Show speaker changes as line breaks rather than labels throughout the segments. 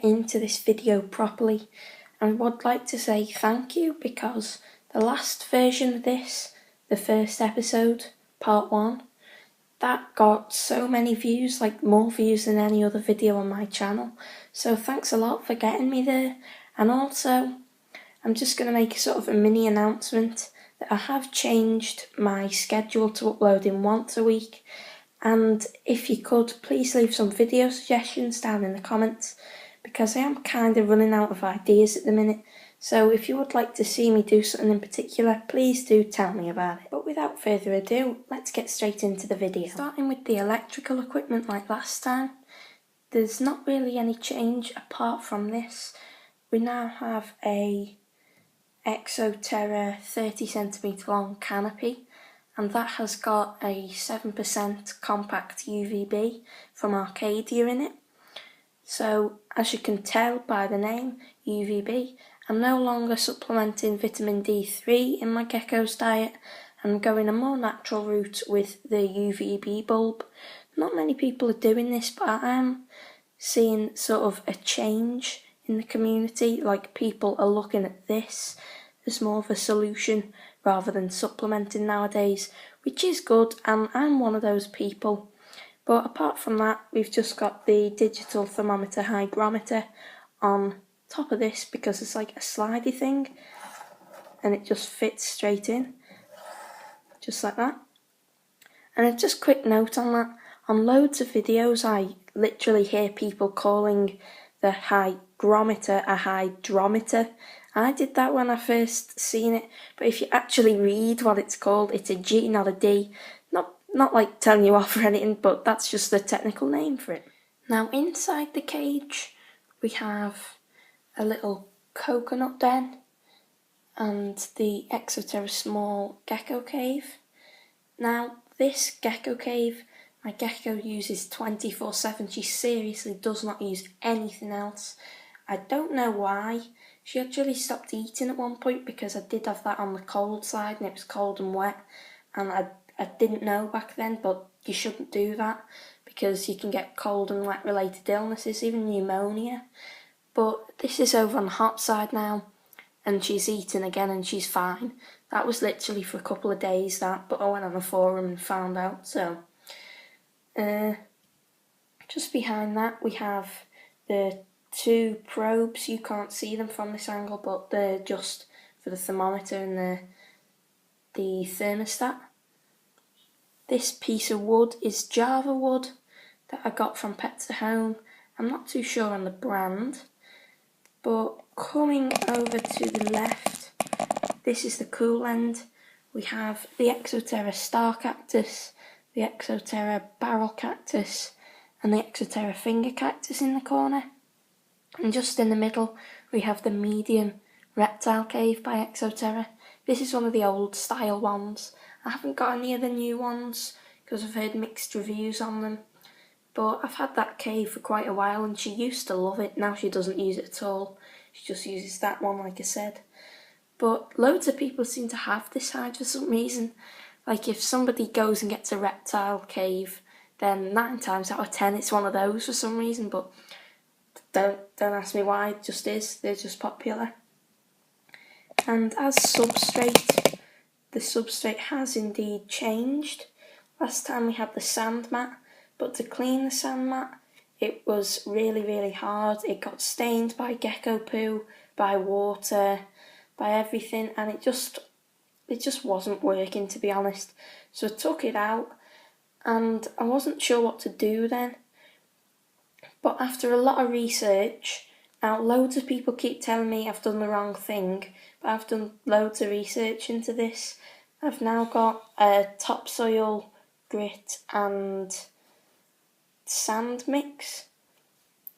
into this video properly, and would like to say thank you, because the last version of this, the first episode, part 1, that got so many views, like more views than any other video on my channel. So thanks a lot for getting me there. And also, I'm just going to make a sort of a mini announcement that I have changed my schedule to uploading once a week. And if you could, please leave some video suggestions down in the comments, because I am kind of running out of ideas at the minute. So if you would like to see me do something in particular, please do tell me about it. But without further ado, let's get straight into the video. Starting with the electrical equipment like last time, there's not really any change apart from this. We now have a Exo Terra 30cm long canopy, and that has got a 7% compact UVB from Arcadia in it. So, as you can tell by the name, UVB, I'm no longer supplementing vitamin D3 in my gecko's diet. I'm going a more natural route with the UVB bulb. Not many people are doing this, but I am seeing sort of a change in the community. Like, people are looking at this as more of a solution rather than supplementing nowadays, which is good, and I'm one of those people. But apart from that, we've just got the digital thermometer hygrometer on top of this, because it's like a slidey thing and it just fits straight in, just like that. And just a quick note on that, on loads of videos I literally hear people calling the hygrometer a hydrometer. I did that when I first seen it, but if you actually read what it's called, it's a G, not a D. Not like telling you off or anything, but that's just the technical name for it. Now inside the cage we have a little coconut den and the Exo Terra small gecko cave. Now this gecko cave, my gecko uses 24/7. She seriously does not use anything else. I don't know why. She actually stopped eating at one point because I did have that on the cold side and it was cold and wet, and I didn't know back then, but you shouldn't do that because you can get cold and wet related illnesses, even pneumonia. But this is over on the hot side now, and she's eating again and she's fine. That was literally for a couple of days, that, but I went on a forum and found out. So just behind that we have the 2 probes. You can't see them from this angle, but they're just for the thermometer and the thermostat. This piece of wood is Java wood that I got from Pets at Home. I'm not too sure on the brand, but coming over to the left, this is the cool end. We have the Exo Terra star cactus, the Exo Terra barrel cactus, and the Exo Terra finger cactus in the corner. And just in the middle, we have the medium reptile cave by Exo Terra. This is one of the old style ones. I haven't got any of the new ones because I've heard mixed reviews on them. But I've had that cave for quite a while and she used to love it. Now she doesn't use it at all. She just uses that one, like I said. But loads of people seem to have this hide for some reason. Like if somebody goes and gets a reptile cave, then 9 times out of 10 it's one of those for some reason. But don't ask me why, it just is. They're just popular. And as substrate, the substrate has indeed changed. Last time we had the sand mat, but to clean the sand mat, it was really hard. It got stained by gecko poo, by water, by everything, and it just wasn't working, to be honest. So I took it out, and I wasn't sure what to do then. But after a lot of research, now loads of people keep telling me I've done the wrong thing, but I've done loads of research into this. I've now got a topsoil, grit and sand mix,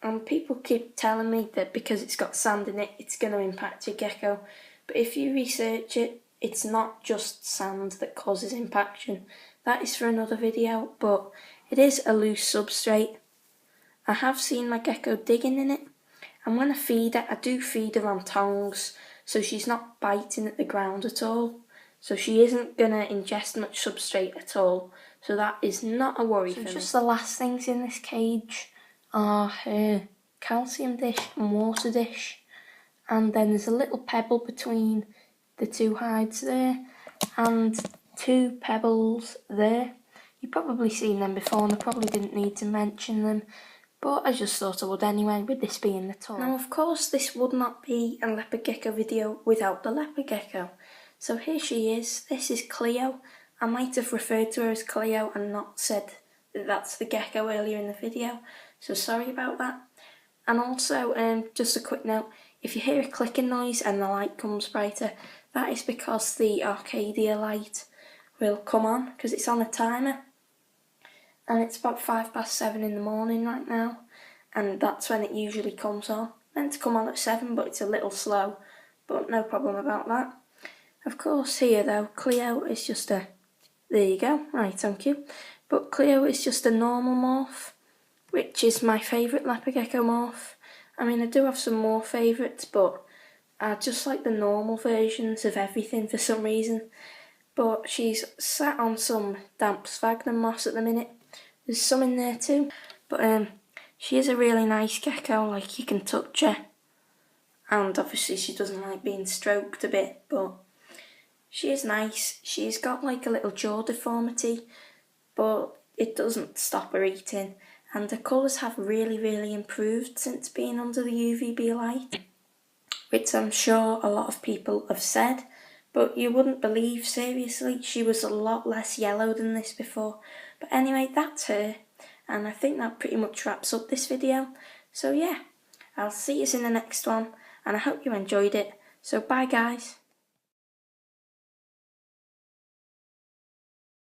and people keep telling me that because it's got sand in it, it's going to impact your gecko. But if you research it, it's not just sand that causes impaction. That is for another video, but it is a loose substrate. I have seen my gecko digging in it, and when I feed her, I do feed her on tongs, so she's not biting at the ground at all. So she isn't going to ingest much substrate at all. So that is not a worry for me. Just the last things in this cage are her calcium dish and water dish, and then there's a little pebble between the two hides there, and 2 pebbles there. You've probably seen them before and I probably didn't need to mention them, but I just thought I would anyway, with this being the toy. Now of course this would not be a leopard gecko video without the leopard gecko. So here she is. This is Cleo. I might have referred to her as Cleo and not said that that's the gecko earlier in the video, so sorry about that. And also, just a quick note, if you hear a clicking noise and the light comes brighter, that is because the Arcadia light will come on, because it's on a timer. And it's about 7:05 in the morning right now, and that's when it usually comes on. Meant to come on at 7, but it's a little slow, but no problem about that. Of course here though, Cleo is just a... There you go, right, thank you. But Cleo is just a normal morph, which is my favourite leopard gecko morph. I mean, I do have some more favourites, but I just like the normal versions of everything for some reason. But she's sat on some damp sphagnum moss at the minute. There's some in there too. But she is a really nice gecko, like you can touch her. And obviously she doesn't like being stroked a bit, but she is nice. She's got like a little jaw deformity, but it doesn't stop her eating. And the colours have really improved since being under the UVB light, which I'm sure a lot of people have said, but you wouldn't believe, seriously, she was a lot less yellow than this before. But anyway, that's her, and I think that pretty much wraps up this video. So yeah, I'll see you in the next one, and I hope you enjoyed it. So bye guys.